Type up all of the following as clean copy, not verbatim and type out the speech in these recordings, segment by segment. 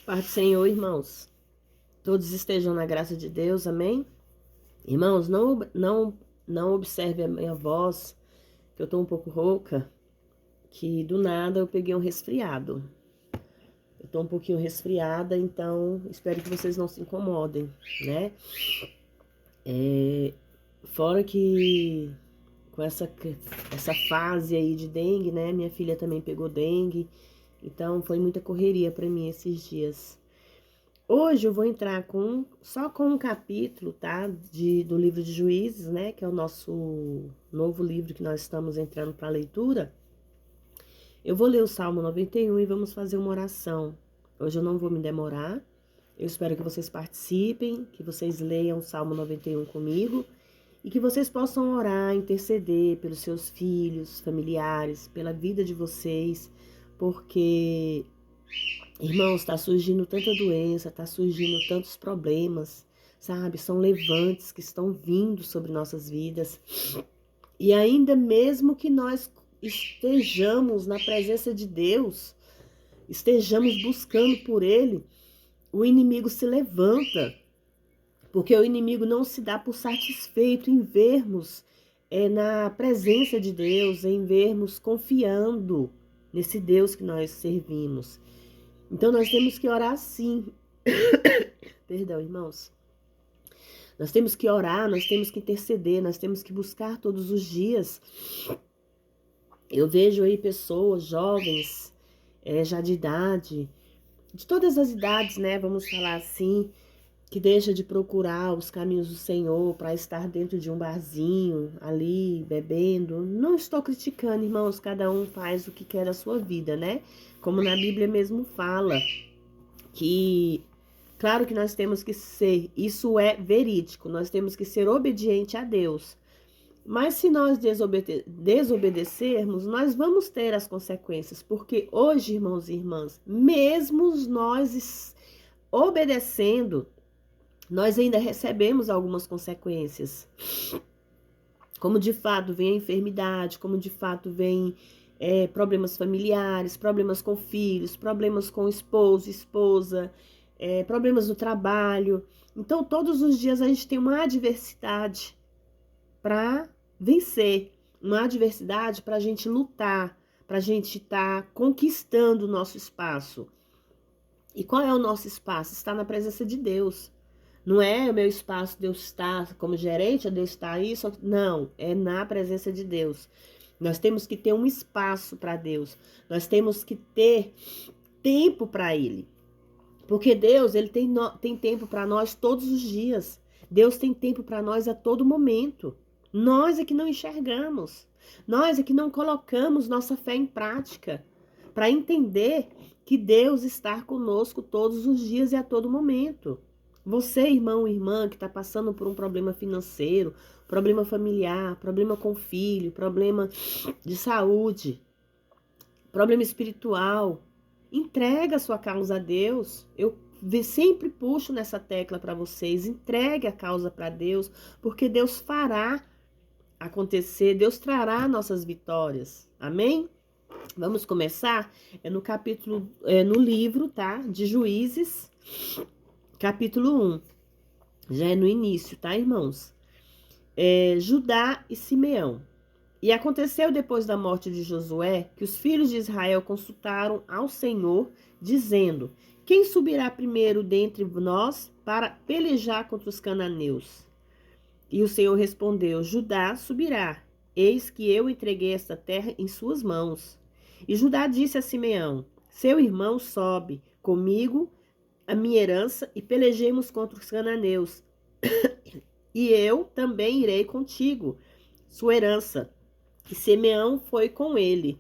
Paz do Senhor, irmãos. Todos estejam na graça de Deus, amém? Irmãos, não observe a minha voz, que eu tô um pouco rouca, que do nada eu peguei um resfriado. Eu tô um pouquinho resfriada, então espero que vocês não se incomodem, né? Fora que com essa fase aí de dengue, né? Minha filha também pegou dengue, então foi muita correria para mim esses dias. Hoje eu vou entrar só com um capítulo, tá? Do livro de Juízes, né? Que é o nosso novo livro que nós estamos entrando para a leitura. Eu vou ler o Salmo 91 e vamos fazer uma oração. Hoje eu não vou me demorar. Eu espero que vocês participem, que vocês leiam o Salmo 91 comigo e que vocês possam orar, interceder pelos seus filhos, familiares, pela vida de vocês, porque irmãos, está surgindo tanta doença, está surgindo tantos problemas, sabe? São levantes que estão vindo sobre nossas vidas. E ainda mesmo que nós estejamos na presença de Deus, estejamos buscando por Ele, o inimigo se levanta. Porque o inimigo não se dá por satisfeito em vermos na presença de Deus, em vermos confiando nesse Deus que nós servimos. Então nós temos que orar sim. Perdão, irmãos. Nós temos que orar, nós temos que interceder, nós temos que buscar todos os dias. Eu vejo aí pessoas jovens, já de idade, de todas as idades, né? Vamos falar assim, que deixa de procurar os caminhos do Senhor para estar dentro de um barzinho ali, bebendo. Não estou criticando, irmãos, cada um faz o que quer da sua vida, né? Como na Bíblia mesmo fala, que claro que nós temos que ser, isso é verídico, nós temos que ser obediente a Deus. Mas se nós desobedecermos, nós vamos ter as consequências, porque hoje, irmãos e irmãs, mesmo nós obedecendo, nós ainda recebemos algumas consequências. Como de fato vem a enfermidade, como de fato vem problemas familiares, problemas com filhos, problemas com esposo, esposa, problemas no trabalho. Então, todos os dias a gente tem uma adversidade para vencer, uma adversidade para a gente lutar, para a gente estar conquistando o nosso espaço. E qual é o nosso espaço? Está na presença de Deus. Não é o meu espaço, Deus está como gerente, Deus está aí, não, é na presença de Deus. Nós temos que ter um espaço para Deus, nós temos que ter tempo para Ele. Porque Deus, Ele tem tempo para nós todos os dias. Deus tem tempo para nós a todo momento. Nós é que não enxergamos. Nós é que não colocamos nossa fé em prática para entender que Deus está conosco todos os dias e a todo momento. Você, irmão, irmã, que está passando por um problema financeiro, problema familiar, problema com filho, problema de saúde, problema espiritual, entrega a sua causa a Deus. Eu sempre puxo nessa tecla para vocês. Entregue a causa para Deus, porque Deus fará acontecer, Deus trará nossas vitórias. Amém? Vamos começar? No livro, tá? De Juízes, capítulo 1. Já é no início, tá, irmãos? Judá e Simeão. E aconteceu depois da morte de Josué que os filhos de Israel consultaram ao Senhor, dizendo: quem subirá primeiro dentre nós para pelejar contra os cananeus? E o Senhor respondeu: Judá subirá, eis que eu entreguei esta terra em suas mãos. E Judá disse a Simeão: seu irmão sobe comigo a minha herança e pelejemos contra os cananeus. E eu também irei contigo, sua herança. E Simeão foi com ele.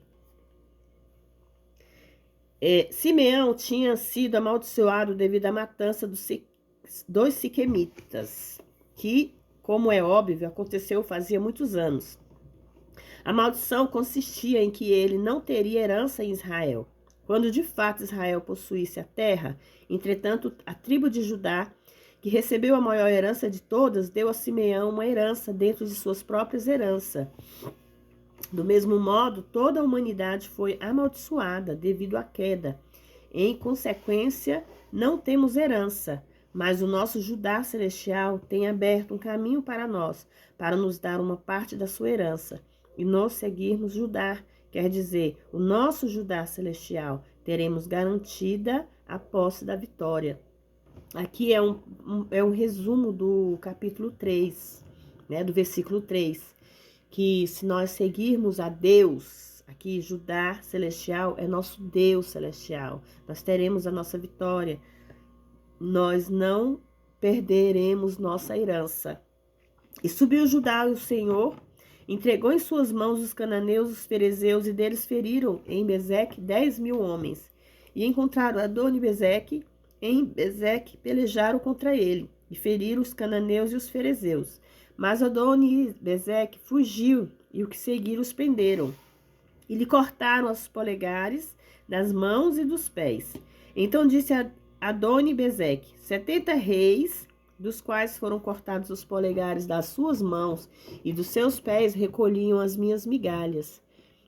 Simeão tinha sido amaldiçoado devido à matança dos siquemitas, que, como é óbvio, aconteceu fazia muitos anos. A maldição consistia em que ele não teria herança em Israel, quando de fato Israel possuísse a terra. Entretanto, a tribo de Judá, que recebeu a maior herança de todas, deu a Simeão uma herança dentro de suas próprias heranças. Do mesmo modo, toda a humanidade foi amaldiçoada devido à queda. Em consequência, não temos herança, mas o nosso Judá celestial tem aberto um caminho para nós, para nos dar uma parte da sua herança. E nós seguirmos Judá, quer dizer, o nosso Judá celestial, teremos garantida a posse da vitória. Aqui é um resumo do capítulo 3, né, do versículo 3, que se nós seguirmos a Deus, aqui Judá celestial é nosso Deus celestial, nós teremos a nossa vitória, nós não perderemos nossa herança. E subiu Judá e o Senhor entregou em suas mãos os cananeus, os ferezeus, e deles feriram em Bezeque 10.000 homens. E encontraram Adoni-Bezeque, em Bezeque pelejaram contra ele, e feriram os cananeus e os ferezeus. Mas Adoni-Bezeque fugiu, e o que seguiram os prenderam. E lhe cortaram os polegares das mãos e dos pés. Então disse Adoni-Bezeque: 70 reis, dos quais foram cortados os polegares das suas mãos e dos seus pés, recolhiam as minhas migalhas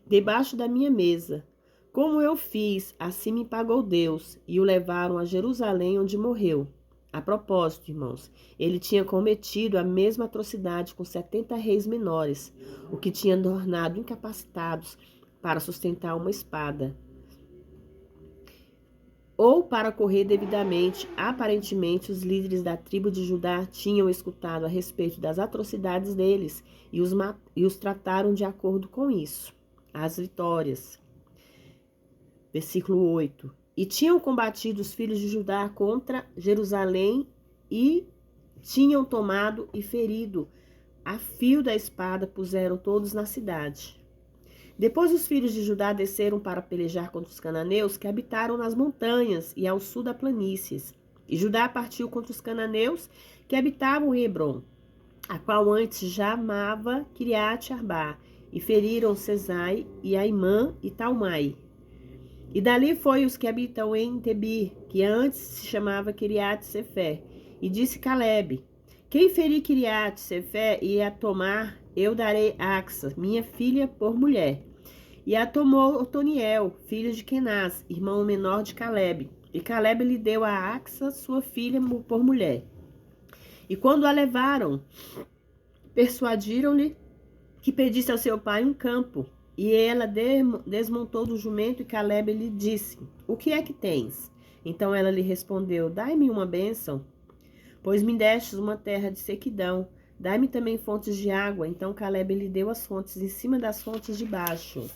debaixo da minha mesa. Como eu fiz, assim me pagou Deus, e o levaram a Jerusalém, onde morreu. A propósito, irmãos, ele tinha cometido a mesma atrocidade com 70 reis menores, o que tinha tornado incapacitados para sustentar uma espada ou para correr devidamente. Aparentemente, os líderes da tribo de Judá tinham escutado a respeito das atrocidades deles e os trataram de acordo com isso. As vitórias. Versículo 8. E tinham combatido os filhos de Judá contra Jerusalém e tinham tomado e ferido a fio da espada, puseram todos na cidade. Depois os filhos de Judá desceram para pelejar contra os cananeus que habitaram nas montanhas e ao sul das planícies. E Judá partiu contra os cananeus que habitavam em Hebrom, a qual antes chamava Kiriat-Arbá, e feriram Sesai e Aimã e Talmai. E dali foi os que habitam em Tebir, que antes se chamava Kiriat-Sefer. E disse Calebe: quem ferir Kiriat-Sefer e a tomar, eu darei Axa, minha filha, por mulher. E a tomou Otoniel, filho de Kenaz, irmão menor de Calebe. E Calebe lhe deu a Axa, sua filha, por mulher. E quando a levaram, persuadiram-lhe que pedisse ao seu pai um campo. E ela desmontou do jumento, e Calebe lhe disse: o que é que tens? Então ela lhe respondeu: dai-me uma bênção, pois me destes uma terra de sequidão. Dai-me também fontes de água. Então Calebe lhe deu as fontes em cima das fontes de baixo.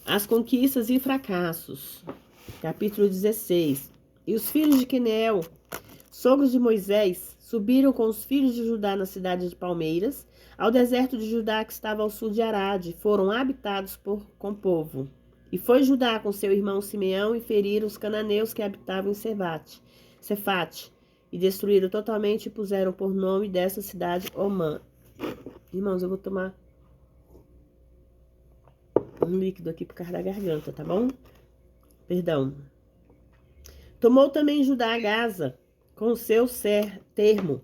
As conquistas e fracassos. Capítulo 16. E os filhos de Queneel, sogros de Moisés, subiram com os filhos de Judá na cidade de Palmeiras, ao deserto de Judá que estava ao sul de Arade, foram habitados com povo. E foi Judá com seu irmão Simeão e feriram os cananeus que habitavam em Cefate, e destruíram totalmente e puseram por nome dessa cidade Omã. Irmãos, eu vou tomar um líquido aqui por causa da garganta, tá bom? Perdão. Tomou também Judá Gaza com o seu termo,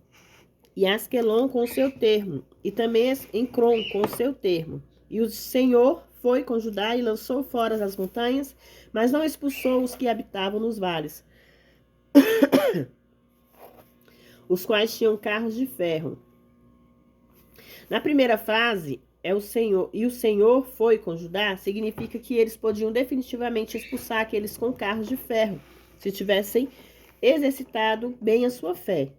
e Asquelon com o seu termo, e também Encrom com o seu termo. E o Senhor foi com Judá e lançou fora as montanhas, mas não expulsou os que habitavam nos vales, os quais tinham carros de ferro. Na primeira frase, o Senhor foi com Judá, significa que eles podiam definitivamente expulsar aqueles com carros de ferro, se tivessem exercitado bem a sua fé.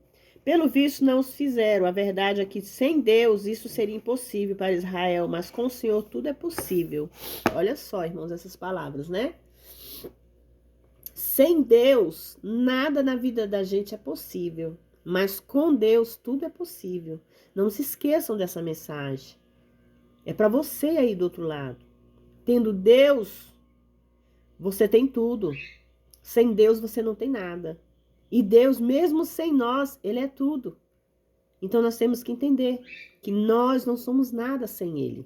Pelo visto, não os fizeram. A verdade é que sem Deus isso seria impossível para Israel, mas com o Senhor tudo é possível. Olha só, irmãos, essas palavras, né? Sem Deus, nada na vida da gente é possível, mas com Deus tudo é possível. Não se esqueçam dessa mensagem. É para você aí do outro lado. Tendo Deus, você tem tudo. Sem Deus você não tem nada. E Deus, mesmo sem nós, Ele é tudo. Então nós temos que entender que nós não somos nada sem Ele.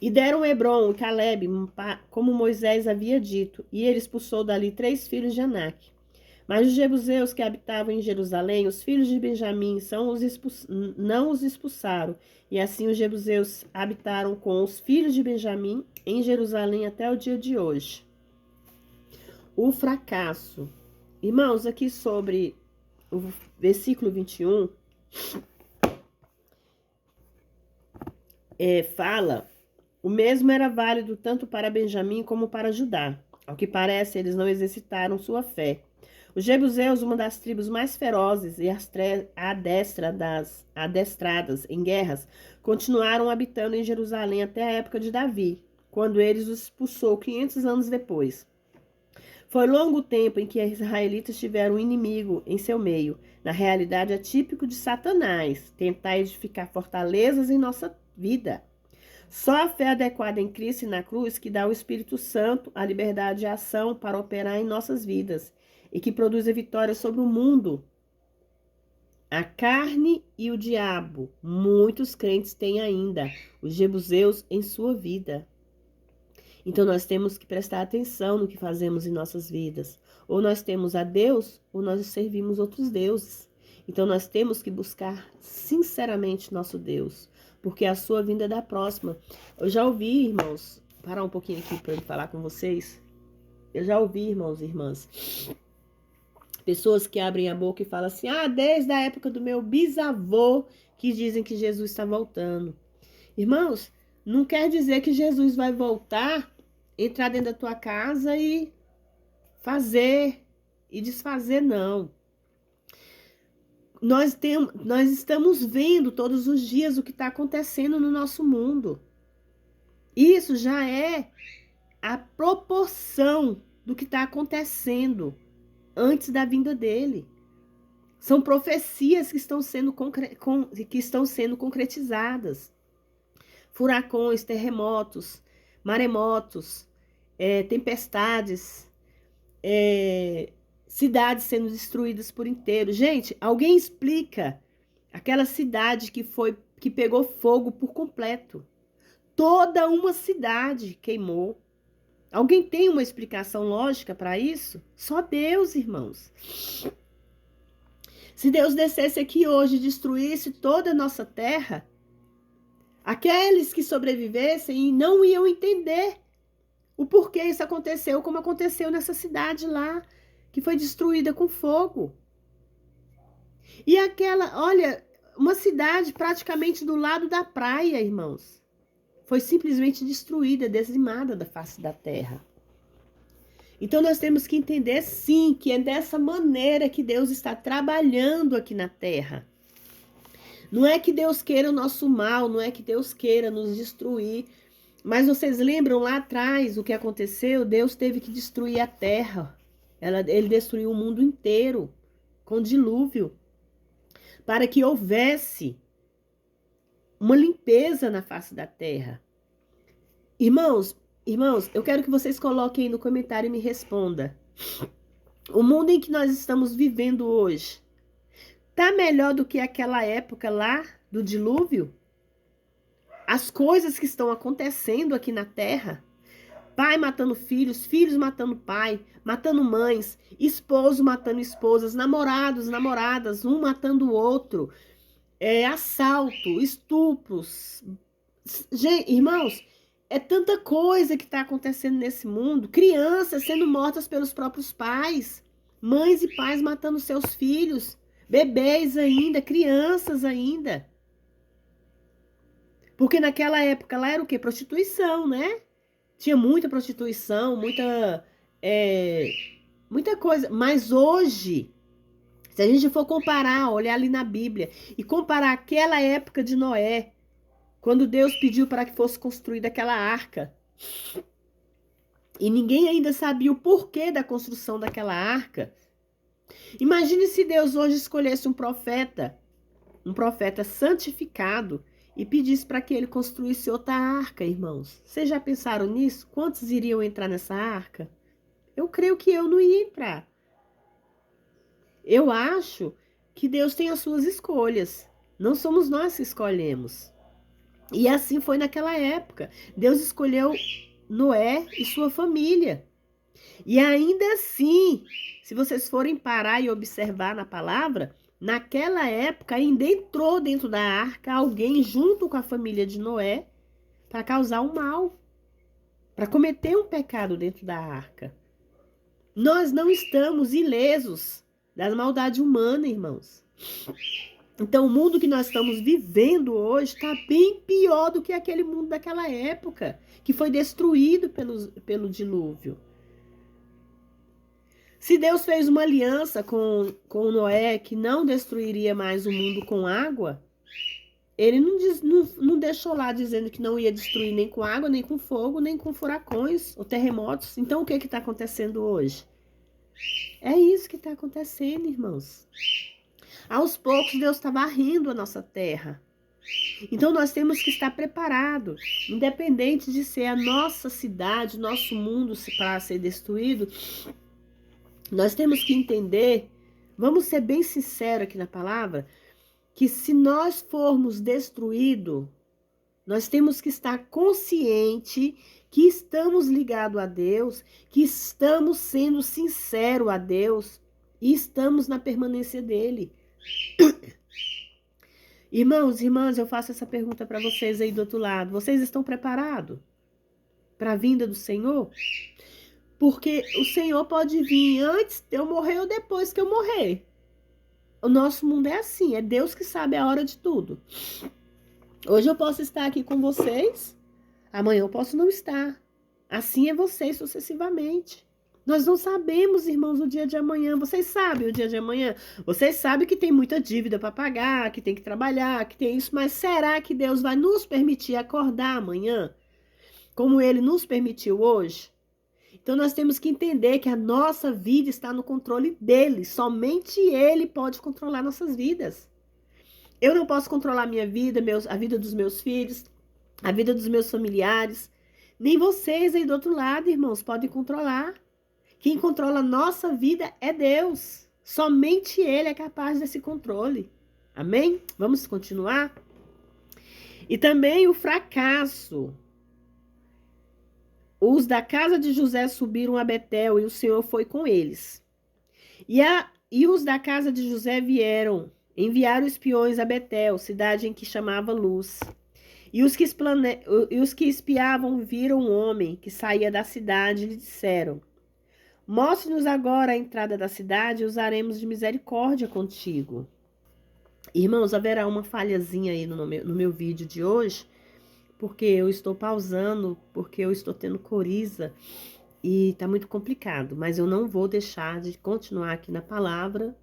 E deram Hebrom e Calebe, como Moisés havia dito, e ele expulsou dali 3 filhos de Anak. Mas os jebuseus que habitavam em Jerusalém, os filhos de Benjamim, não os expulsaram. E assim os jebuseus habitaram com os filhos de Benjamim em Jerusalém até o dia de hoje. O fracasso. Irmãos, aqui sobre o versículo 21, fala: o mesmo era válido tanto para Benjamim como para Judá. Ao que parece, eles não exercitaram sua fé. Os jebuseus, uma das tribos mais ferozes e adestradas em guerras, continuaram habitando em Jerusalém até a época de Davi, quando ele os expulsou 500 anos depois. Foi longo o tempo em que os israelitas tiveram um inimigo em seu meio. Na realidade, é típico de Satanás tentar edificar fortalezas em nossa vida. Só a fé adequada em Cristo e na cruz que dá ao Espírito Santo a liberdade de ação para operar em nossas vidas e que produz a vitória sobre o mundo, a carne e o diabo. Muitos crentes têm ainda os jebuseus em sua vida. Então nós temos que prestar atenção no que fazemos em nossas vidas. Ou nós temos a Deus, ou nós servimos outros deuses. Então nós temos que buscar sinceramente nosso Deus, porque a sua vinda é da próxima. Eu já ouvi, irmãos, parar um pouquinho aqui para eu falar com vocês. Eu já ouvi, irmãos e irmãs, pessoas que abrem a boca e falam assim: desde a época do meu bisavô que dizem que Jesus está voltando. Irmãos, não quer dizer que Jesus vai voltar, entrar dentro da tua casa e fazer e desfazer, não. Nós estamos vendo todos os dias o que está acontecendo no nosso mundo. Isso já é a proporção do que está acontecendo antes da vinda dele. São profecias que estão sendo concretizadas. Furacões, terremotos, maremotos, tempestades, cidades sendo destruídas por inteiro. Gente, alguém explica aquela cidade que pegou fogo por completo. Toda uma cidade queimou. Alguém tem uma explicação lógica para isso? Só Deus, irmãos. Se Deus descesse aqui hoje e destruísse toda a nossa terra, aqueles que sobrevivessem não iam entender o porquê isso aconteceu, como aconteceu nessa cidade lá, que foi destruída com fogo. E olha, uma cidade praticamente do lado da praia, irmãos, foi simplesmente destruída, dizimada da face da terra. Então nós temos que entender, sim, que é dessa maneira que Deus está trabalhando aqui na terra. Não é que Deus queira o nosso mal, não é que Deus queira nos destruir. Mas vocês lembram lá atrás o que aconteceu? Deus teve que destruir a terra. Ele destruiu o mundo inteiro com dilúvio, para que houvesse uma limpeza na face da terra. Irmãos, eu quero que vocês coloquem aí no comentário e me respondam. O mundo em que nós estamos vivendo hoje tá melhor do que aquela época lá do dilúvio? As coisas que estão acontecendo aqui na terra, pai matando filhos, filhos matando pai, matando mães, esposo matando esposas, namorados, namoradas, um matando o outro, assalto, estupros. Gente, irmãos, é tanta coisa que está acontecendo nesse mundo. Crianças sendo mortas pelos próprios pais, mães e pais matando seus filhos, bebês ainda, crianças ainda. Porque naquela época lá era o quê? Prostituição, né? Tinha muita prostituição, muita coisa. Mas hoje, se a gente for comparar, olhar ali na Bíblia e comparar aquela época de Noé, quando Deus pediu para que fosse construída aquela arca, e ninguém ainda sabia o porquê da construção daquela arca. Imagine se Deus hoje escolhesse um profeta santificado, e pedisse para que ele construísse outra arca, irmãos. Vocês já pensaram nisso? Quantos iriam entrar nessa arca? Eu creio que eu não ia entrar. Eu acho que Deus tem as suas escolhas. Não somos nós que escolhemos. E assim foi naquela época. Deus escolheu Noé e sua família. E ainda assim, se vocês forem parar e observar na palavra, naquela época ainda entrou dentro da arca alguém junto com a família de Noé para causar um mal, para cometer um pecado dentro da arca. Nós não estamos ilesos das maldades humanas, irmãos. Então, o mundo que nós estamos vivendo hoje está bem pior do que aquele mundo daquela época, que foi destruído pelo dilúvio. Se Deus fez uma aliança com Noé, que não destruiria mais o mundo com água, ele não deixou lá dizendo que não ia destruir nem com água, nem com fogo, nem com furacões ou terremotos. Então, o que está acontecendo hoje? É isso que está acontecendo, irmãos. Aos poucos, Deus está varrendo a nossa terra. Então, nós temos que estar preparados, independente de ser a nossa cidade, nosso mundo para ser destruído. Nós temos que entender, vamos ser bem sinceros aqui na palavra, que se nós formos destruídos, nós temos que estar consciente que estamos ligados a Deus, que estamos sendo sinceros a Deus e estamos na permanência dele. Irmãos e irmãs, eu faço essa pergunta para vocês aí do outro lado. Vocês estão preparados para a vinda do Senhor? Porque o Senhor pode vir antes de eu morrer ou depois que eu morrer. O nosso mundo é assim, é Deus que sabe a hora de tudo. Hoje eu posso estar aqui com vocês, amanhã eu posso não estar. Assim é vocês sucessivamente. Nós não sabemos, irmãos, o dia de amanhã. Vocês sabem o dia de amanhã? Vocês sabem que tem muita dívida para pagar, que tem que trabalhar, que tem isso. Mas será que Deus vai nos permitir acordar amanhã? Como Ele nos permitiu hoje? Então nós temos que entender que a nossa vida está no controle dele. Somente ele pode controlar nossas vidas. Eu não posso controlar a minha vida, a vida dos meus filhos, a vida dos meus familiares. Nem vocês aí do outro lado, irmãos, podem controlar. Quem controla a nossa vida é Deus. Somente ele é capaz desse controle. Amém? Vamos continuar? E também o fracasso. Os da casa de José subiram a Betel e o Senhor foi com eles. E os da casa de José enviaram espiões a Betel, cidade em que chamava Luz. E os que espiavam viram um homem que saía da cidade e lhe disseram: mostre-nos agora a entrada da cidade e usaremos de misericórdia contigo. Irmãos, haverá uma falhazinha aí no meu vídeo de hoje, porque eu estou pausando, porque eu estou tendo coriza e tá muito complicado. Mas eu não vou deixar de continuar aqui na palavra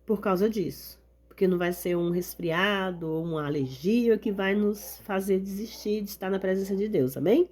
por causa disso. Porque não vai ser um resfriado ou uma alergia que vai nos fazer desistir de estar na presença de Deus, amém?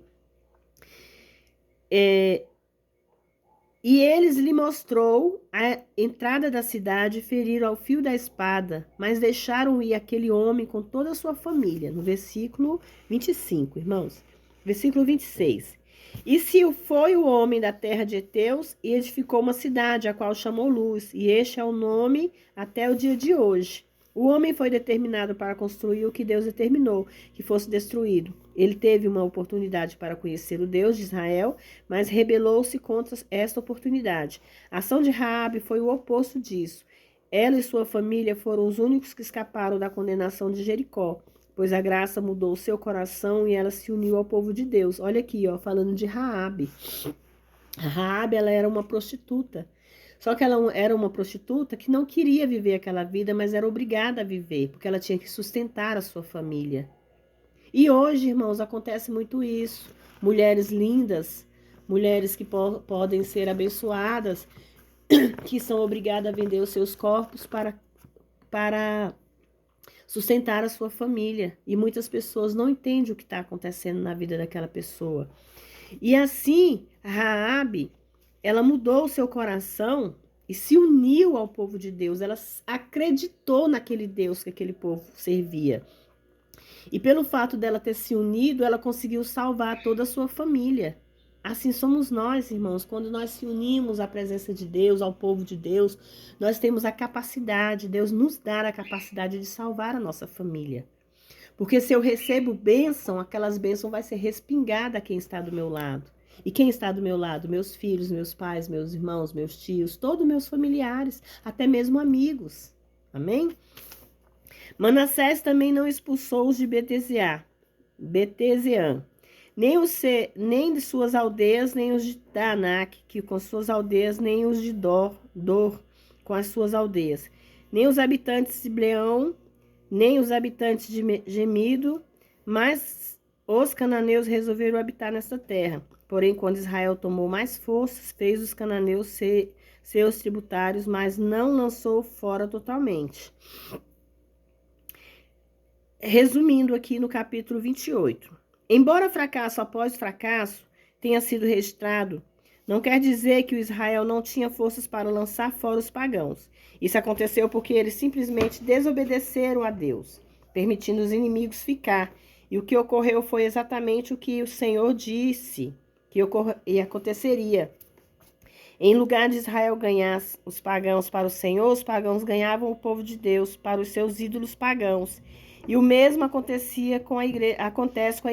E eles lhe mostrou a entrada da cidade e feriram ao fio da espada, mas deixaram ir aquele homem com toda a sua família. No versículo 25, irmãos. Versículo 26. E se foi o homem da terra de Heteus e edificou uma cidade, a qual chamou Luz, e este é o nome até o dia de hoje. O homem foi determinado para construir o que Deus determinou, que fosse destruído. Ele teve uma oportunidade para conhecer o Deus de Israel, mas rebelou-se contra esta oportunidade. A ação de Raabe foi o oposto disso. Ela e sua família foram os únicos que escaparam da condenação de Jericó, pois a graça mudou o seu coração e ela se uniu ao povo de Deus. Olha aqui, ó, falando de Raabe. Raabe, ela era uma prostituta. Só que ela era uma prostituta que não queria viver aquela vida, mas era obrigada a viver, porque ela tinha que sustentar a sua família. E hoje, irmãos, acontece muito isso. Mulheres lindas, mulheres que podem ser abençoadas, que são obrigadas a vender os seus corpos para sustentar a sua família. E muitas pessoas não entendem o que está acontecendo na vida daquela pessoa. E assim, Raabe, ela mudou o seu coração e se uniu ao povo de Deus. Ela acreditou naquele Deus que aquele povo servia. E pelo fato dela ter se unido, ela conseguiu salvar toda a sua família. Assim somos nós, irmãos. Quando nós se unimos à presença de Deus, ao povo de Deus, nós temos a capacidade, Deus nos dá a capacidade de salvar a nossa família. Porque se eu recebo bênção, aquelas bênçãos vai ser respingada a quem está do meu lado. E quem está do meu lado? Meus filhos, meus pais, meus irmãos, meus tios, todos meus familiares, até mesmo amigos. Amém? Manassés também não expulsou os de Betezeã, nem de suas aldeias, nem os de Taanak, que com suas aldeias, nem os de Dor com as suas aldeias, nem os habitantes de Bleão, nem os habitantes de Gemido, mas os cananeus resolveram habitar nessa terra. Porém, quando Israel tomou mais forças, fez os cananeus seus tributários, mas não lançou fora totalmente. Resumindo aqui no capítulo 28. Embora fracasso após fracasso tenha sido registrado, não quer dizer que o Israel não tinha forças para lançar fora os pagãos. Isso aconteceu porque eles simplesmente desobedeceram a Deus, permitindo os inimigos ficar. E o que ocorreu foi exatamente o que o Senhor disse que aconteceria. Em lugar de Israel ganhar os pagãos para o Senhor, os pagãos ganhavam o povo de Deus para os seus ídolos pagãos. E o mesmo acontece com a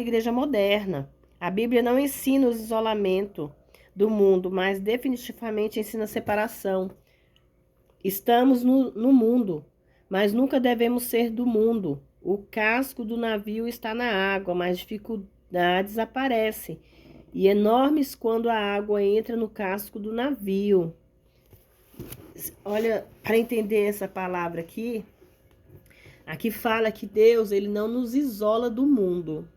igreja moderna. A Bíblia não ensina o isolamento do mundo, mas definitivamente ensina a separação. Estamos no mundo, mas nunca devemos ser do mundo. O casco do navio está na água, mas dificuldades aparecem, e enormes quando a água entra no casco do navio. Olha, para entender essa palavra aqui, aqui fala que Deus, ele não nos isola do mundo.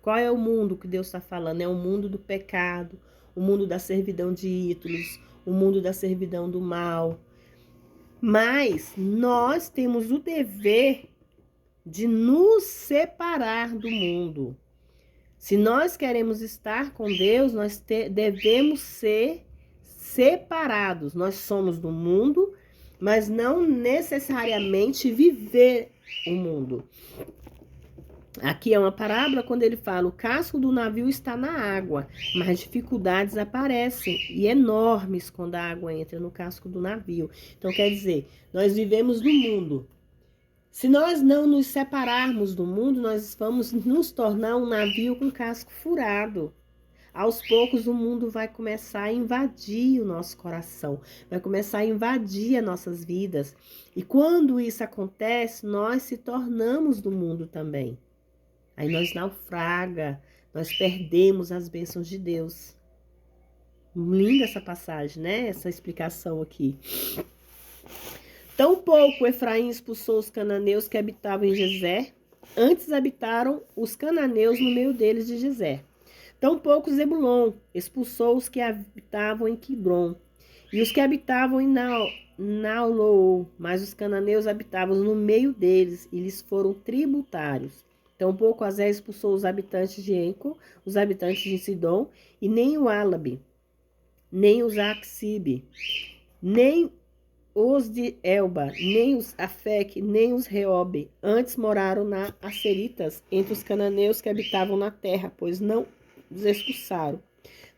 Qual é o mundo que Deus está falando? É o mundo do pecado, o mundo da servidão de ídolos, o mundo da servidão do mal. Mas nós temos o dever de nos separar do mundo. Se nós queremos estar com Deus, nós devemos ser separados. Nós somos do mundo, mas não necessariamente viver o mundo. Aqui é uma parábola quando ele fala: o casco do navio está na água, mas dificuldades aparecem e enormes quando a água entra no casco do navio. Então quer dizer, nós vivemos no mundo. Se nós não nos separarmos do mundo, nós vamos nos tornar um navio com casco furado. Aos poucos o mundo vai começar a invadir o nosso coração, vai começar a invadir as nossas vidas. E quando isso acontece, nós se tornamos do mundo também. Aí nós naufraga, nós perdemos as bênçãos de Deus. Linda essa passagem, né? Essa explicação aqui. Tampouco Efraim expulsou os cananeus que habitavam em Gezer. Antes habitaram os cananeus no meio deles de Gezer. Tampouco Zebulon expulsou os que habitavam em Quibron. E os que habitavam em Naulou. Mas os cananeus habitavam no meio deles e lhes foram tributários. Tampouco Azé expulsou os habitantes de Enco, os habitantes de Sidom, e nem o Álabe, nem os Axibe, nem os de Elba, nem os Afec, nem os Reobe. Antes moraram na Aceritas, entre os cananeus que habitavam na terra, pois não os expulsaram.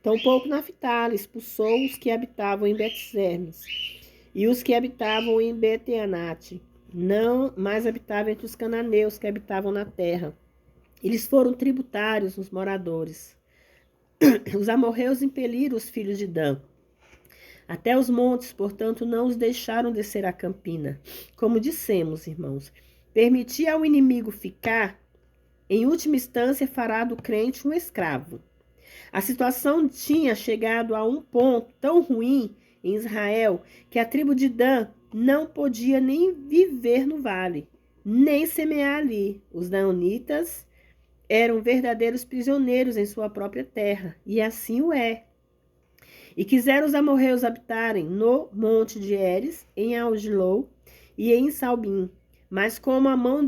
Tampouco Naphtali expulsou os que habitavam em Bet-Semes, e os que habitavam em Bet-Anate. Não mais habitavam entre os cananeus que habitavam na terra. Eles foram tributários, os moradores. Os amorreus impeliram os filhos de Dan até os montes, portanto, não os deixaram descer a campina. Como dissemos, irmãos, permitir ao inimigo ficar, em última instância, fará do crente um escravo. A situação tinha chegado a um ponto tão ruim em Israel que a tribo de Dan não podia nem viver no vale, nem semear ali. Os danitas eram verdadeiros prisioneiros em sua própria terra, e assim o é. E quiseram os amorreus habitarem no monte de Eres, em Algilou e em Salbim. Mas como a mão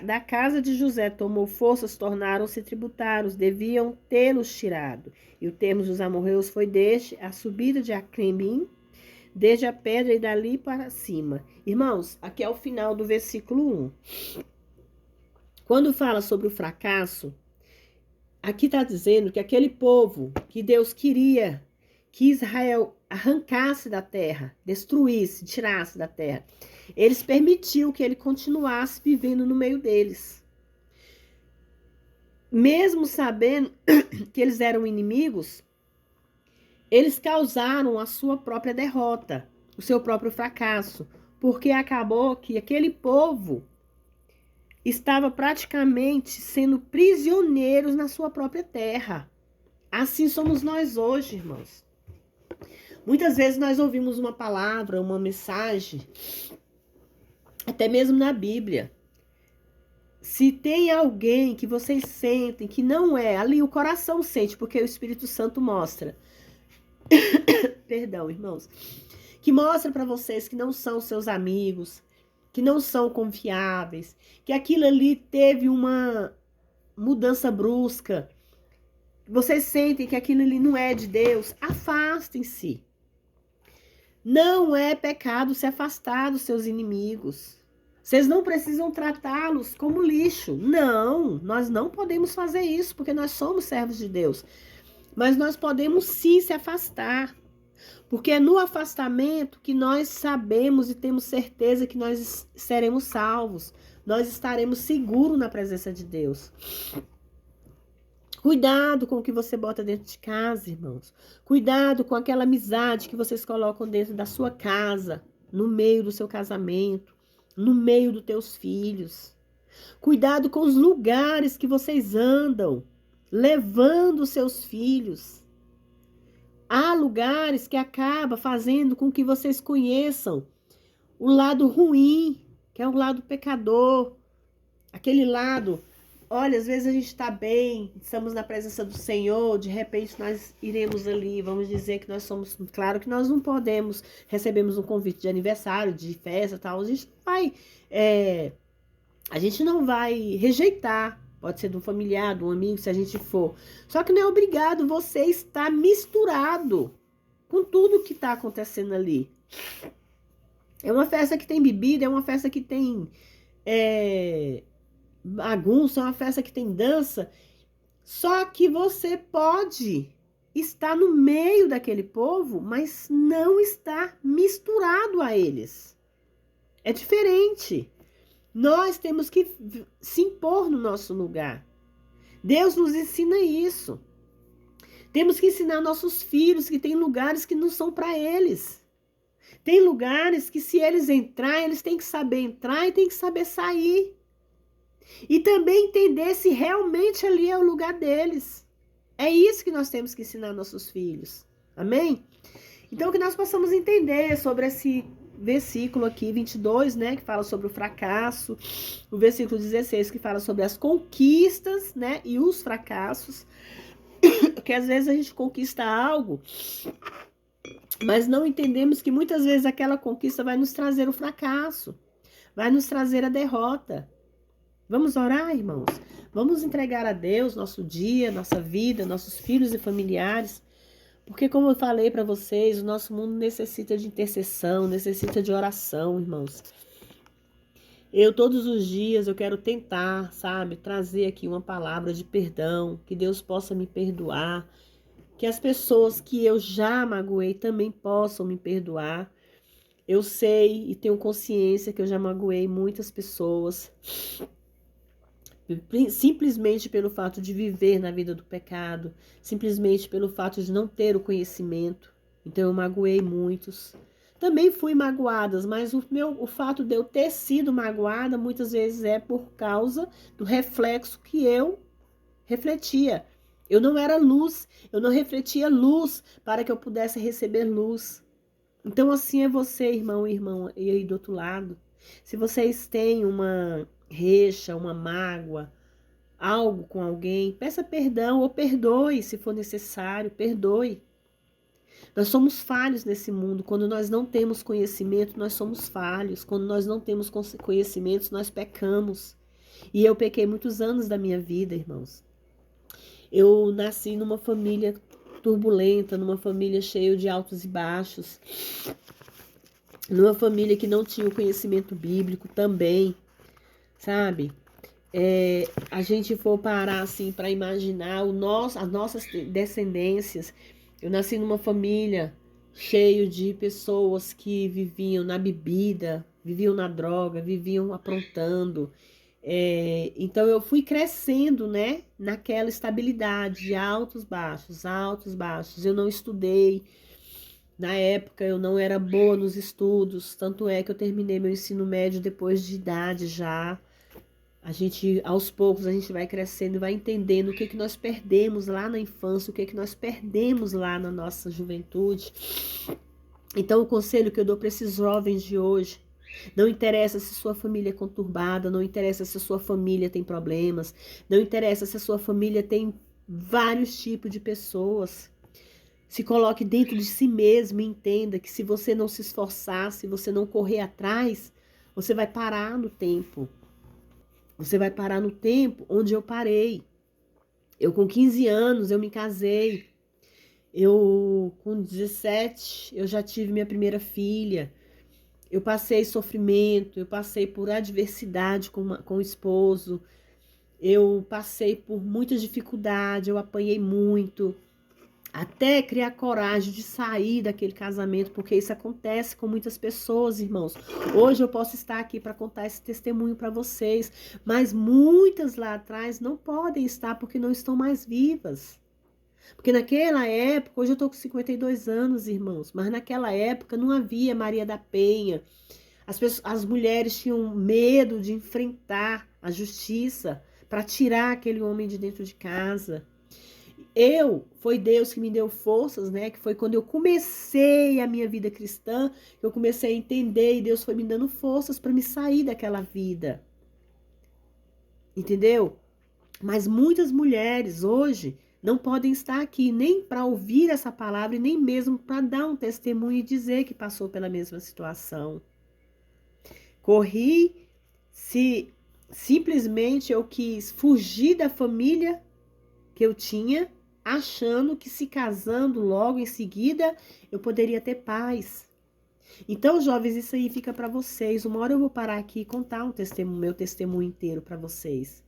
da casa de José tomou forças, tornaram-se tributários, deviam tê-los tirado. E o termo dos amorreus foi desde a subida de Acrembim, desde a pedra e dali para cima. Irmãos, aqui é o final do versículo 1. Quando fala sobre o fracasso, aqui está dizendo que aquele povo que Deus queria que Israel arrancasse da terra, destruísse, tirasse da terra, eles permitiu que ele continuasse vivendo no meio deles. Mesmo sabendo que eles eram inimigos, Eles causaram a sua própria derrota, o seu próprio fracasso, porque acabou que aquele povo estava praticamente sendo prisioneiros na sua própria terra. Assim somos nós hoje, irmãos. Muitas vezes nós ouvimos uma palavra, uma mensagem, até mesmo na Bíblia. Se tem alguém que vocês sentem que não é, ali o coração sente, porque o Espírito Santo mostra. Perdão, irmãos. Que mostra para vocês que não são seus amigos, que não são confiáveis, que aquilo ali teve uma mudança brusca. Vocês sentem que aquilo ali não é de Deus, afastem-se. Não é pecado se afastar dos seus inimigos. Vocês não precisam tratá-los como lixo. Não, nós não podemos fazer isso, porque nós somos servos de Deus. Mas nós podemos sim se afastar. Porque é no afastamento que nós sabemos e temos certeza que nós seremos salvos. Nós estaremos seguros na presença de Deus. Cuidado com o que você bota dentro de casa, irmãos. Cuidado com aquela amizade que vocês colocam dentro da sua casa, no meio do seu casamento, no meio dos teus filhos. Cuidado com os lugares que vocês andam, levando os seus filhos. Há lugares que acabam fazendo com que vocês conheçam o lado ruim, que é o lado pecador. Aquele lado, olha, às vezes a gente está bem, estamos na presença do Senhor, de repente nós iremos ali, vamos dizer que nós somos, claro que nós não podemos, recebemos um convite de aniversário, de festa e tal, a gente não vai rejeitar. Pode ser de um familiar, de um amigo, se a gente for. Só que não é obrigado você estar misturado com tudo que está acontecendo ali. É uma festa que tem bebida, é uma festa que tem bagunça, é uma festa que tem dança. Só que você pode estar no meio daquele povo, mas não estar misturado a eles. É diferente. Nós temos que se impor no nosso lugar. Deus nos ensina isso. Temos que ensinar nossos filhos que tem lugares que não são para eles. Tem lugares que se eles entrar, eles têm que saber entrar e têm que saber sair. E também entender se realmente ali é o lugar deles. É isso que nós temos que ensinar nossos filhos. Amém? Então que nós possamos entender sobre esse versículo aqui, 22, né, que fala sobre o fracasso, o versículo 16, que fala sobre as conquistas, né, e os fracassos, que às vezes a gente conquista algo, mas não entendemos que muitas vezes aquela conquista vai nos trazer o fracasso, vai nos trazer a derrota. Vamos orar, irmãos? Vamos entregar a Deus nosso dia, nossa vida, nossos filhos e familiares. Porque, como eu falei para vocês, o nosso mundo necessita de intercessão, necessita de oração, irmãos. Todos os dias, eu quero tentar, sabe, trazer aqui uma palavra de perdão, que Deus possa me perdoar, que as pessoas que eu já magoei também possam me perdoar. Eu sei e tenho consciência que eu já magoei muitas pessoas, simplesmente pelo fato de viver na vida do pecado, simplesmente pelo fato de não ter o conhecimento. Então eu magoei muitos. Também fui magoadas, mas o fato de eu ter sido magoada muitas vezes é por causa do reflexo que eu refletia. Eu não era luz, eu não refletia luz para que eu pudesse receber luz. Então assim é você, irmão e irmã, e aí do outro lado. Se vocês têm uma recha, uma mágoa, algo com alguém, peça perdão ou perdoe se for necessário, perdoe. Nós somos falhos nesse mundo. Quando nós não temos conhecimento, nós somos falhos. Quando nós não temos conhecimentos, nós pecamos. E eu pequei muitos anos da minha vida, irmãos. Eu nasci numa família turbulenta, numa família cheia de altos e baixos, numa família que não tinha o conhecimento bíblico também, sabe? A gente for parar assim para imaginar as nossas descendências. Eu nasci numa família cheia de pessoas que viviam na bebida, viviam na droga, viviam aprontando. Então eu fui crescendo, né, naquela estabilidade de altos, baixos, altos, baixos. Eu não estudei. Na época eu não era boa nos estudos, tanto é que eu terminei meu ensino médio depois de idade já. Aos poucos, a gente vai crescendo e vai entendendo o que que nós perdemos lá na infância, o que que nós perdemos lá na nossa juventude. Então, o conselho que eu dou para esses jovens de hoje, não interessa se sua família é conturbada, não interessa se a sua família tem problemas, não interessa se a sua família tem vários tipos de pessoas. Se coloque dentro de si mesmo e entenda que se você não se esforçar, se você não correr atrás, você vai parar no tempo. Você vai parar no tempo onde eu parei. Eu com 15 anos, eu me casei. Eu com 17, eu já tive minha primeira filha. Eu passei sofrimento, eu passei por adversidade com o esposo. Eu passei por muita dificuldade, eu apanhei muito. Até criar coragem de sair daquele casamento, porque isso acontece com muitas pessoas, irmãos. Hoje eu posso estar aqui para contar esse testemunho para vocês, mas muitas lá atrás não podem estar porque não estão mais vivas. Porque naquela época, hoje eu estou com 52 anos, irmãos, mas naquela época não havia Maria da Penha. As mulheres tinham medo de enfrentar a justiça para tirar aquele homem de dentro de casa. Foi Deus que me deu forças, né? Que foi quando eu comecei a minha vida cristã, que eu comecei a entender e Deus foi me dando forças para me sair daquela vida. Entendeu? Mas muitas mulheres hoje não podem estar aqui nem para ouvir essa palavra e nem mesmo para dar um testemunho e dizer que passou pela mesma situação. Corri, se simplesmente eu quis fugir da família que eu tinha, achando que se casando logo em seguida eu poderia ter paz. Então, jovens, isso aí fica para vocês. Uma hora eu vou parar aqui e contar meu testemunho inteiro para vocês.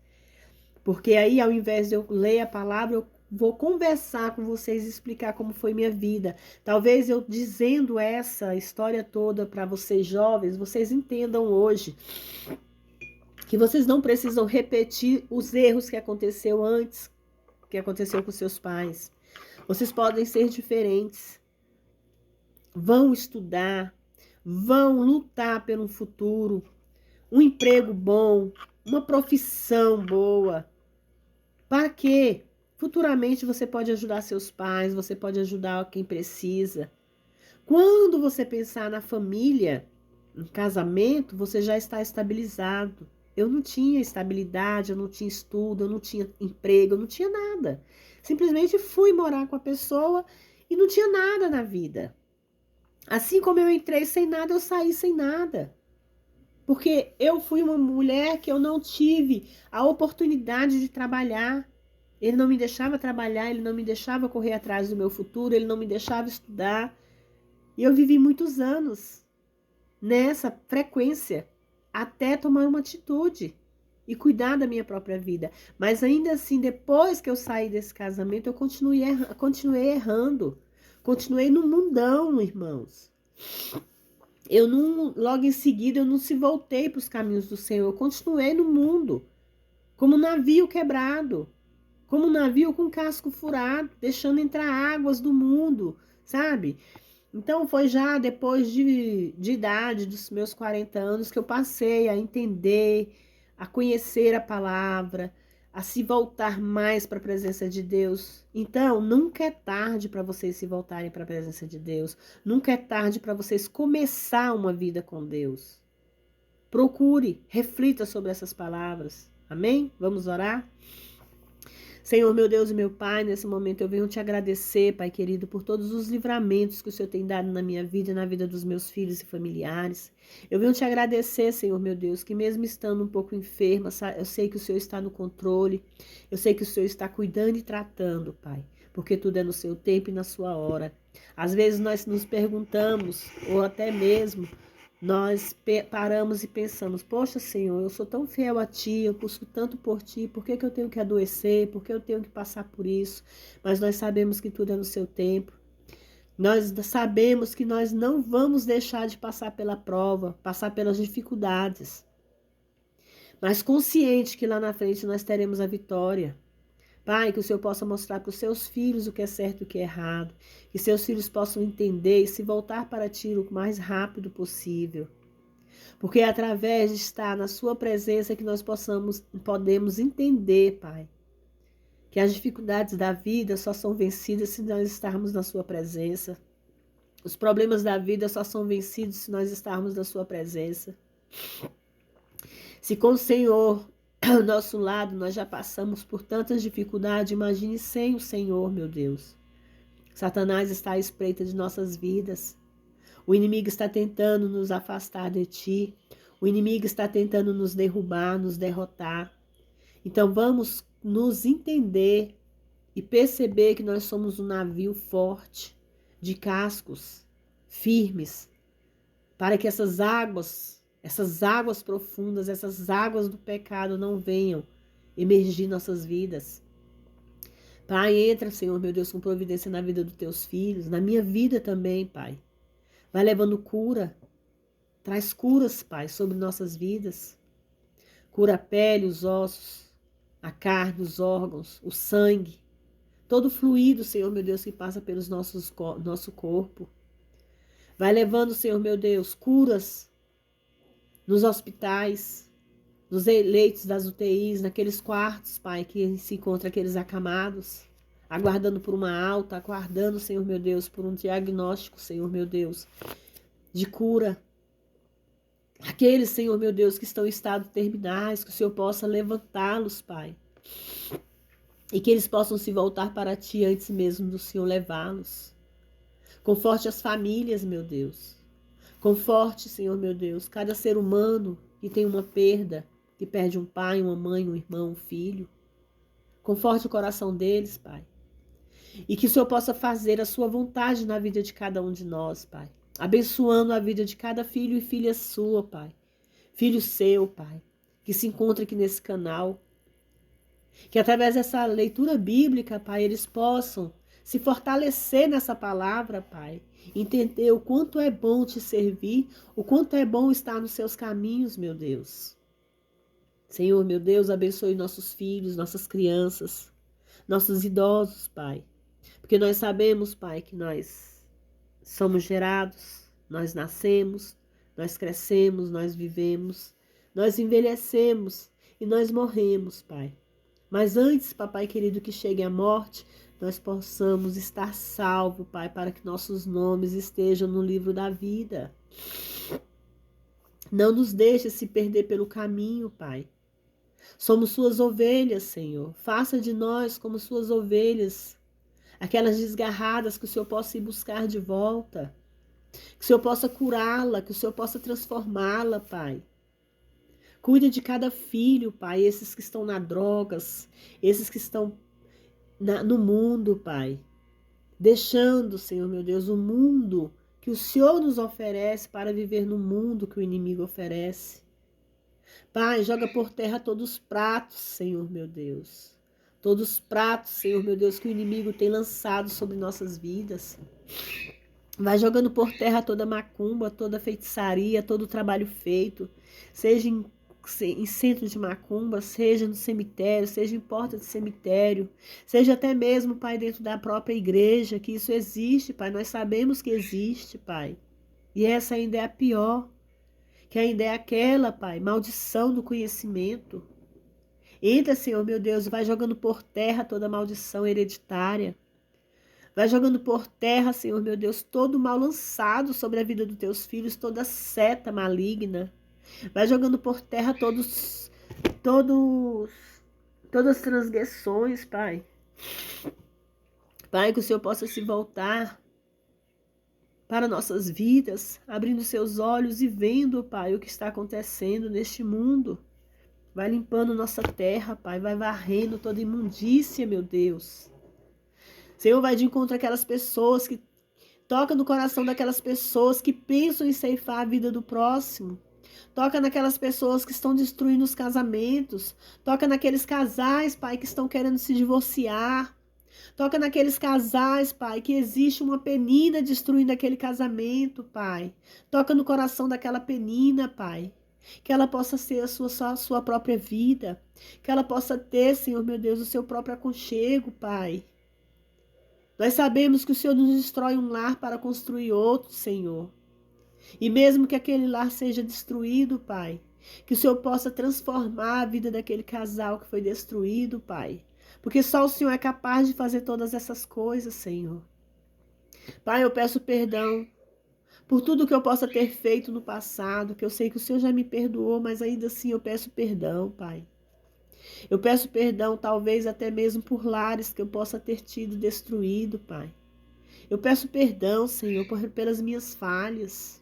Porque aí, ao invés de eu ler a palavra, eu vou conversar com vocês e explicar como foi minha vida. Talvez eu dizendo essa história toda para vocês jovens, vocês entendam hoje que vocês não precisam repetir os erros que aconteceu antes, que aconteceu com seus pais. Vocês podem ser diferentes. Vão estudar, vão lutar pelo futuro, um emprego bom, uma profissão boa. Para quê? Futuramente você pode ajudar seus pais, você pode ajudar quem precisa. Quando você pensar na família, no casamento, você já está estabilizado. Eu não tinha estabilidade, eu não tinha estudo, eu não tinha emprego, eu não tinha nada. Simplesmente fui morar com a pessoa e não tinha nada na vida. Assim como eu entrei sem nada, eu saí sem nada. Porque eu fui uma mulher que eu não tive a oportunidade de trabalhar. Ele não me deixava trabalhar, ele não me deixava correr atrás do meu futuro, ele não me deixava estudar. E eu vivi muitos anos nessa frequência até tomar uma atitude e cuidar da minha própria vida. Mas ainda assim, depois que eu saí desse casamento, eu continuei errando. Continuei no mundão, irmãos. Eu não, logo em seguida, eu não se voltei para os caminhos do Senhor. Eu continuei no mundo, como um navio quebrado, como um navio com casco furado, deixando entrar águas do mundo, sabe? Então foi já depois de idade, dos meus 40 anos, que eu passei a entender, a conhecer a palavra, a se voltar mais para a presença de Deus. Então, nunca é tarde para vocês se voltarem para a presença de Deus. Nunca é tarde para vocês começar uma vida com Deus. Procure, reflita sobre essas palavras. Amém? Vamos orar? Senhor, meu Deus e meu Pai, nesse momento eu venho te agradecer, Pai querido, por todos os livramentos que o Senhor tem dado na minha vida e na vida dos meus filhos e familiares. Eu venho te agradecer, Senhor, meu Deus, que mesmo estando um pouco enferma, eu sei que o Senhor está no controle, eu sei que o Senhor está cuidando e tratando, Pai, porque tudo é no seu tempo e na sua hora. Às vezes nós nos perguntamos, ou até mesmo nós paramos e pensamos, poxa Senhor, eu sou tão fiel a Ti, eu busco tanto por Ti, por que eu tenho que adoecer, por que eu tenho que passar por isso? Mas nós sabemos que tudo é no seu tempo. Nós sabemos que nós não vamos deixar de passar pela prova, passar pelas dificuldades. mas consciente que lá na frente nós teremos a vitória. Pai, que o Senhor possa mostrar para os seus filhos o que é certo e o que é errado, que seus filhos possam entender e se voltar para Ti o mais rápido possível. Porque é através de estar na sua presença que nós podemos entender, Pai, que as dificuldades da vida só são vencidas se nós estarmos na sua presença. Os problemas da vida só são vencidos se nós estarmos na sua presença. Se com o Senhor ao nosso lado nós já passamos por tantas dificuldades, imagine sem o Senhor, meu Deus. Satanás está à espreita de nossas vidas. O inimigo está tentando nos afastar de Ti. O inimigo está tentando nos derrubar, nos derrotar. Então vamos nos entender e perceber que nós somos um navio forte, de cascos firmes, para que essas águas profundas, essas águas do pecado não venham emergir nossas vidas. Pai, entra, Senhor, meu Deus, com providência na vida dos teus filhos, na minha vida também, Pai. Vai levando cura, traz curas, Pai, sobre nossas vidas. Cura a pele, os ossos, a carne, os órgãos, o sangue, todo fluido, Senhor, meu Deus, que passa pelos nosso corpo. Vai levando, Senhor, meu Deus, curas nos hospitais, nos leitos das UTIs, naqueles quartos, Pai, que se encontram aqueles acamados, aguardando por uma alta, aguardando, Senhor, meu Deus, por um diagnóstico, Senhor, meu Deus, de cura. Aqueles, Senhor, meu Deus, que estão em estado terminais, que o Senhor possa levantá-los, Pai, e que eles possam se voltar para Ti antes mesmo do Senhor levá-los. Conforte as famílias, meu Deus. Conforte, Senhor, meu Deus, cada ser humano que tem uma perda, que perde um pai, uma mãe, um irmão, um filho. Conforte o coração deles, Pai. E que o Senhor possa fazer a sua vontade na vida de cada um de nós, Pai. Abençoando a vida de cada filho e filha sua, Pai. Filho seu, Pai, que se encontra aqui nesse canal. Que através dessa leitura bíblica, Pai, eles possam se fortalecer nessa palavra, Pai. Entender o quanto é bom te servir, o quanto é bom estar nos seus caminhos, meu Deus. Senhor, meu Deus, abençoe nossos filhos, nossas crianças, nossos idosos, Pai. Porque nós sabemos, Pai, que nós somos gerados, nós nascemos, nós crescemos, nós vivemos, nós envelhecemos e nós morremos, Pai. Mas antes, papai querido, que chegue a morte, nós possamos estar salvos, Pai, para que nossos nomes estejam no livro da vida. Não nos deixe se perder pelo caminho, Pai. Somos suas ovelhas, Senhor. Faça de nós como suas ovelhas, aquelas desgarradas, que o Senhor possa ir buscar de volta, que o Senhor possa curá-la, que o Senhor possa transformá-la, Pai. Cuida de cada filho, Pai, esses que estão nas drogas, esses que estão no mundo, Pai. Deixando, Senhor, meu Deus, o mundo que o Senhor nos oferece para viver no mundo que o inimigo oferece. Pai, joga por terra todos os pratos, Senhor, meu Deus. Todos os pratos, Senhor, meu Deus, que o inimigo tem lançado sobre nossas vidas. Vai jogando por terra toda macumba, toda feitiçaria, todo o trabalho feito, seja em centro de macumba, seja no cemitério, seja em porta de cemitério, seja até mesmo, Pai, dentro da própria igreja, que isso existe, Pai, nós sabemos que existe, Pai, e essa ainda é a pior, que ainda é aquela, Pai, maldição do conhecimento. Entra, Senhor, meu Deus, vai jogando por terra toda maldição hereditária, vai jogando por terra, Senhor, meu Deus, todo o mal lançado sobre a vida dos teus filhos, toda seta maligna. Vai jogando por terra todas as transgressões, Pai. Pai, que o Senhor possa se voltar para nossas vidas, abrindo seus olhos e vendo, Pai, o que está acontecendo neste mundo. Vai limpando nossa terra, Pai, vai varrendo toda imundícia, meu Deus. Senhor, vai de encontro àquelas pessoas que toca no coração daquelas pessoas que pensam em ceifar a vida do próximo. Toca naquelas pessoas que estão destruindo os casamentos. Toca naqueles casais, Pai, que estão querendo se divorciar. Toca naqueles casais, Pai, que existe uma penina destruindo aquele casamento, Pai. Toca no coração daquela penina, Pai. Que ela possa ser só a sua própria vida. Que ela possa ter, Senhor meu Deus, o seu próprio aconchego, Pai. Nós sabemos que o Senhor nos destrói um lar para construir outro, Senhor. E mesmo que aquele lar seja destruído, Pai, que o Senhor possa transformar a vida daquele casal que foi destruído, Pai. Porque só o Senhor é capaz de fazer todas essas coisas, Senhor. Pai, eu peço perdão por tudo que eu possa ter feito no passado, que eu sei que o Senhor já me perdoou, mas ainda assim eu peço perdão, Pai. Eu peço perdão, talvez até mesmo por lares que eu possa ter tido destruído, Pai. Eu peço perdão, Senhor, pelas minhas falhas,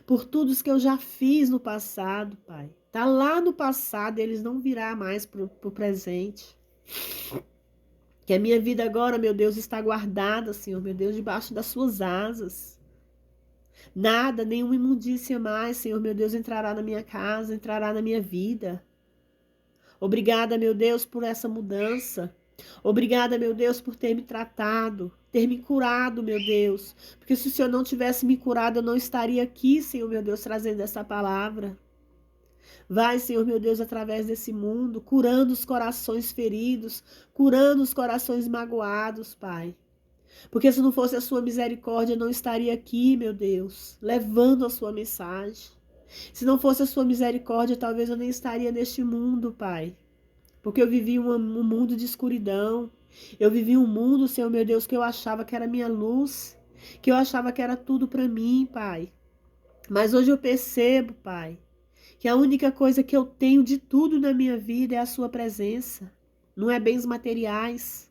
por tudo que eu já fiz no passado, Pai. Tá lá no passado, eles não virá mais pro presente. Que a minha vida agora, meu Deus, está guardada, Senhor, meu Deus, debaixo das suas asas. Nada, nenhuma imundícia mais, Senhor, meu Deus, entrará na minha casa, entrará na minha vida. Obrigada, meu Deus, por essa mudança. Obrigada, meu Deus, por ter me tratado, ter me curado, meu Deus. Porque se o Senhor não tivesse me curado, eu não estaria aqui, Senhor, meu Deus, trazendo essa palavra. Vai, Senhor, meu Deus, através desse mundo, curando os corações feridos, curando os corações magoados, Pai. Porque se não fosse a sua misericórdia, eu não estaria aqui, meu Deus, levando a sua mensagem. Se não fosse a sua misericórdia, talvez eu nem estaria neste mundo, Pai. Porque eu vivi um mundo de escuridão. Eu vivi um mundo, Senhor, meu Deus, que eu achava que era minha luz, que eu achava que era tudo para mim, Pai. Mas hoje eu percebo, Pai, que a única coisa que eu tenho de tudo na minha vida é a sua presença. Não é bens materiais,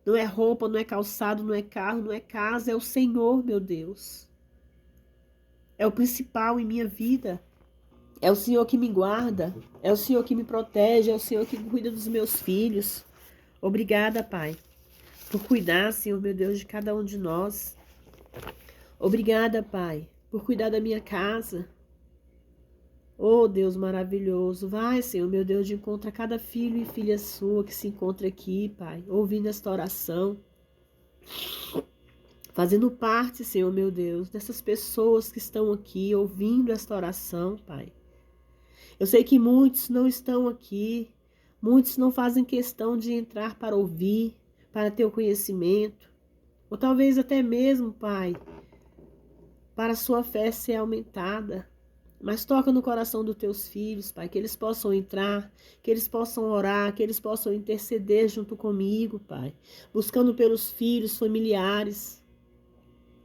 não é roupa, não é calçado, não é carro, não é casa, é o Senhor, meu Deus. É o principal em minha vida. É o Senhor que me guarda, é o Senhor que me protege, é o Senhor que cuida dos meus filhos. Obrigada, Pai, por cuidar, Senhor, meu Deus, de cada um de nós. Obrigada, Pai, por cuidar da minha casa. Oh, Deus maravilhoso, vai, Senhor, meu Deus, de encontro a cada filho e filha sua que se encontra aqui, Pai, ouvindo esta oração, fazendo parte, Senhor, meu Deus, dessas pessoas que estão aqui ouvindo esta oração, Pai. Eu sei que muitos não estão aqui, muitos não fazem questão de entrar para ouvir, para ter o conhecimento, ou talvez até mesmo, Pai, para a sua fé ser aumentada. Mas toca no coração dos teus filhos, Pai, que eles possam entrar, que eles possam orar, que eles possam interceder junto comigo, Pai, buscando pelos filhos, familiares.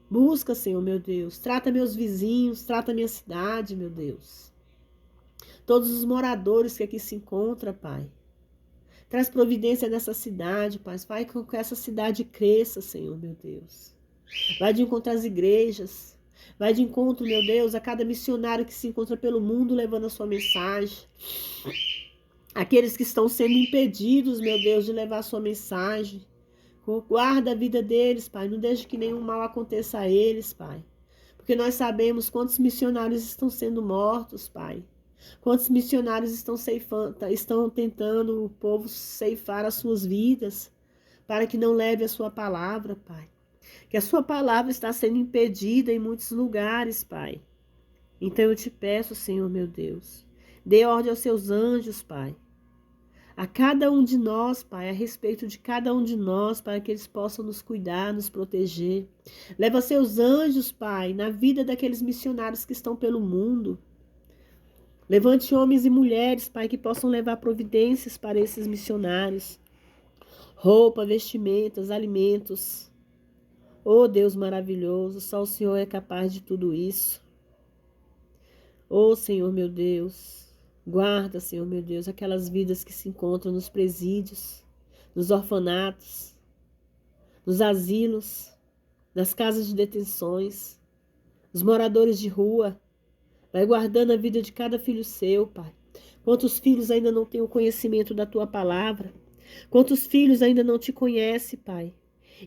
Busca, Senhor, meu Deus, trata meus vizinhos, trata minha cidade, meu Deus. Todos os moradores que aqui se encontram, Pai. Traz providência nessa cidade, Pai. Vai com que essa cidade cresça, Senhor, meu Deus. Vai de encontro às igrejas. Vai de encontro, meu Deus, a cada missionário que se encontra pelo mundo levando a sua mensagem. Aqueles que estão sendo impedidos, meu Deus, de levar a sua mensagem. Guarda a vida deles, Pai. Não deixe que nenhum mal aconteça a eles, Pai. Porque nós sabemos quantos missionários estão sendo mortos, Pai. Quantos missionários estão tentando o povo ceifar as suas vidas para que não leve a sua palavra, Pai. Que a sua palavra está sendo impedida em muitos lugares, Pai. Então eu te peço, Senhor, meu Deus, dê ordem aos seus anjos, Pai. A cada um de nós, Pai, a respeito de cada um de nós, para que eles possam nos cuidar, nos proteger. Leva seus anjos, Pai, na vida daqueles missionários que estão pelo mundo. Levante homens e mulheres, Pai, que possam levar providências para esses missionários. Roupa, vestimentas, alimentos. Oh, Deus maravilhoso, só o Senhor é capaz de tudo isso. Oh, Senhor, meu Deus, guarda, Senhor, meu Deus, aquelas vidas que se encontram nos presídios, nos orfanatos, nos asilos, nas casas de detenções, os moradores de rua. Vai guardando a vida de cada filho seu, Pai. Quantos filhos ainda não têm o conhecimento da Tua palavra? Quantos filhos ainda não Te conhecem, Pai?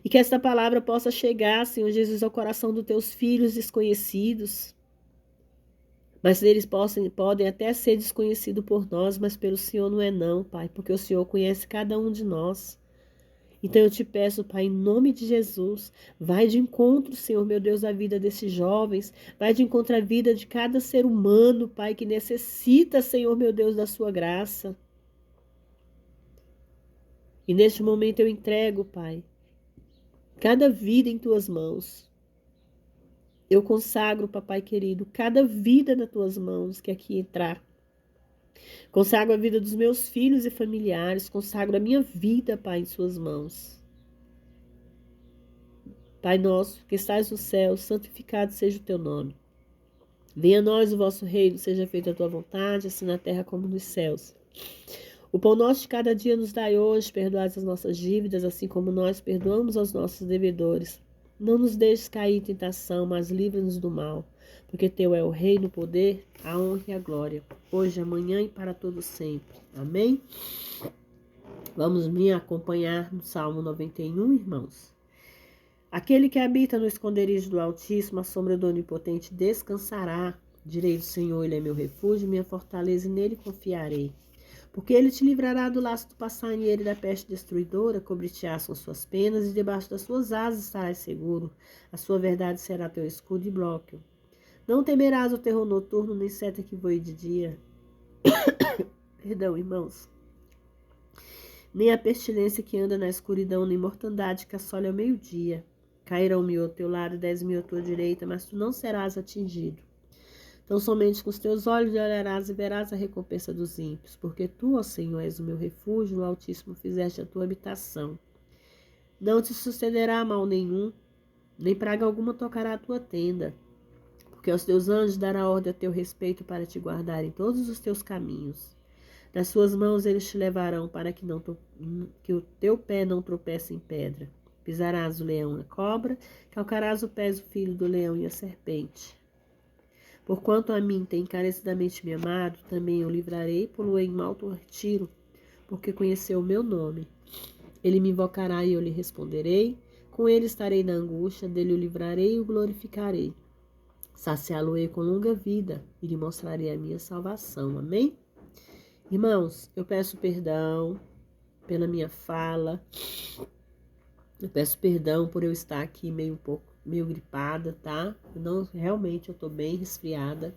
E que esta palavra possa chegar, Senhor Jesus, ao coração dos Teus filhos desconhecidos. Mas eles podem até ser desconhecidos por nós, mas pelo Senhor não é não, Pai. Porque o Senhor conhece cada um de nós. Então eu te peço, Pai, em nome de Jesus, vai de encontro, Senhor, meu Deus, à vida desses jovens, vai de encontro à vida de cada ser humano, Pai, que necessita, Senhor, meu Deus, da sua graça. E neste momento eu entrego, Pai, cada vida em tuas mãos. Eu consagro, papai querido, cada vida nas tuas mãos que aqui entrar. Consagro a vida dos meus filhos e familiares, consagro a minha vida, Pai, em suas mãos. Pai nosso, que estás no céu, santificado seja o teu nome. Venha a nós o vosso reino, seja feita a tua vontade, assim na terra como nos céus. O pão nosso de cada dia nos dai hoje, perdoai as nossas dívidas, assim como nós perdoamos aos nossos devedores. Não nos deixes cair em tentação, mas livra-nos do mal, porque teu é o reino, o poder, a honra e a glória, hoje, amanhã e para todo sempre. Amém? Vamos me acompanhar no Salmo 91, irmãos. Aquele que habita no esconderijo do Altíssimo, a sombra do Onipotente descansará. Direi do Senhor, ele é meu refúgio, minha fortaleza, e nele confiarei. Porque ele te livrará do laço do passarinheiro e da peste destruidora, cobrir-te-ás com suas penas, e debaixo das suas asas estarás seguro. A sua verdade será teu escudo e bloco. Não temerás o terror noturno, nem seta que voe de dia. Perdão, irmãos. Nem a pestilência que anda na escuridão, nem mortandade que assole ao meio-dia. Cairão 1000 ao teu lado e 10.000 à tua direita, mas tu não serás atingido. Então somente com os teus olhos olharás e verás a recompensa dos ímpios, porque tu, ó Senhor, és o meu refúgio, no Altíssimo fizeste a tua habitação. Não te sucederá mal nenhum, nem praga alguma tocará a tua tenda, porque aos teus anjos dará ordem a teu respeito para te guardar em todos os teus caminhos. Nas suas mãos eles te levarão para que o teu pé não tropece em pedra. Pisarás o leão e a cobra, calcarás o pés o filho do leão e a serpente. Porquanto a mim tem encarecidamente me amado, também eu livrarei, pô-lo-ei em alto retiro, porque conheceu o meu nome. Ele me invocará e eu lhe responderei, com ele estarei na angústia, dele o livrarei e o glorificarei. Saciá-lo-ei com longa vida e lhe mostrarei a minha salvação. Amém? Irmãos, eu peço perdão pela minha fala. Eu peço perdão por eu estar aqui meio gripada, tá? Realmente eu tô bem resfriada.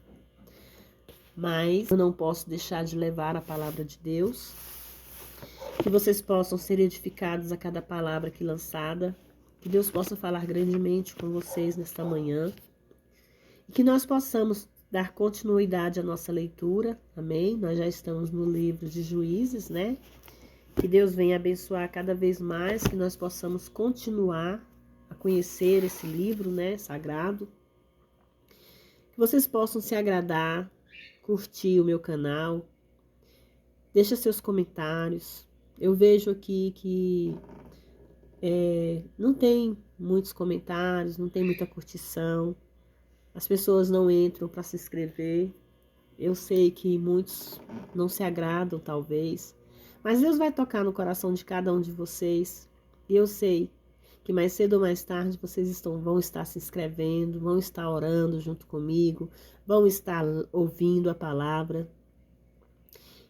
Mas eu não posso deixar de levar a palavra de Deus. Que vocês possam ser edificados a cada palavra aqui lançada. Que Deus possa falar grandemente com vocês nesta manhã. E que nós possamos dar continuidade à nossa leitura. Amém? Nós já estamos no livro de Juízes, né? Que Deus venha abençoar cada vez mais, que nós possamos continuar a conhecer esse livro, né, sagrado. Que vocês possam se agradar, curtir o meu canal, deixa seus comentários. Eu vejo aqui que não tem muitos comentários, não tem muita curtição. As pessoas não entram para se inscrever. Eu sei que muitos não se agradam, talvez. Mas Deus vai tocar no coração de cada um de vocês. E eu sei que mais cedo ou mais tarde vocês vão estar se inscrevendo, vão estar orando junto comigo, vão estar ouvindo a palavra.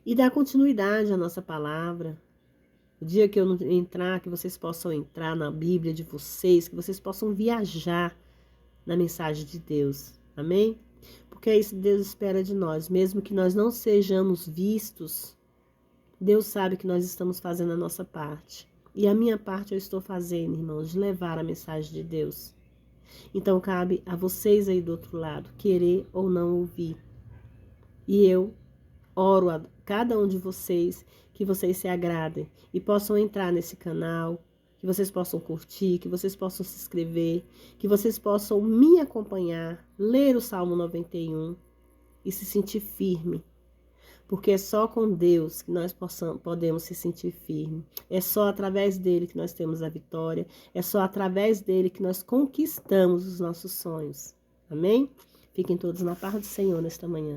E dar continuidade à nossa palavra. O dia que eu não entrar, que vocês possam entrar na Bíblia de vocês, que vocês possam viajar na mensagem de Deus. Amém? Porque é isso que Deus espera de nós. Mesmo que nós não sejamos vistos, Deus sabe que nós estamos fazendo a nossa parte. E a minha parte eu estou fazendo, irmãos, de levar a mensagem de Deus. Então cabe a vocês aí do outro lado, querer ou não ouvir. E eu oro a cada um de vocês, que vocês se agradem e possam entrar nesse canal, que vocês possam curtir, que vocês possam se inscrever, que vocês possam me acompanhar, ler o Salmo 91 e se sentir firme. Porque é só com Deus que nós podemos se sentir firmes. É só através dele que nós temos a vitória. É só através dele que nós conquistamos os nossos sonhos. Amém? Fiquem todos na paz do Senhor nesta manhã.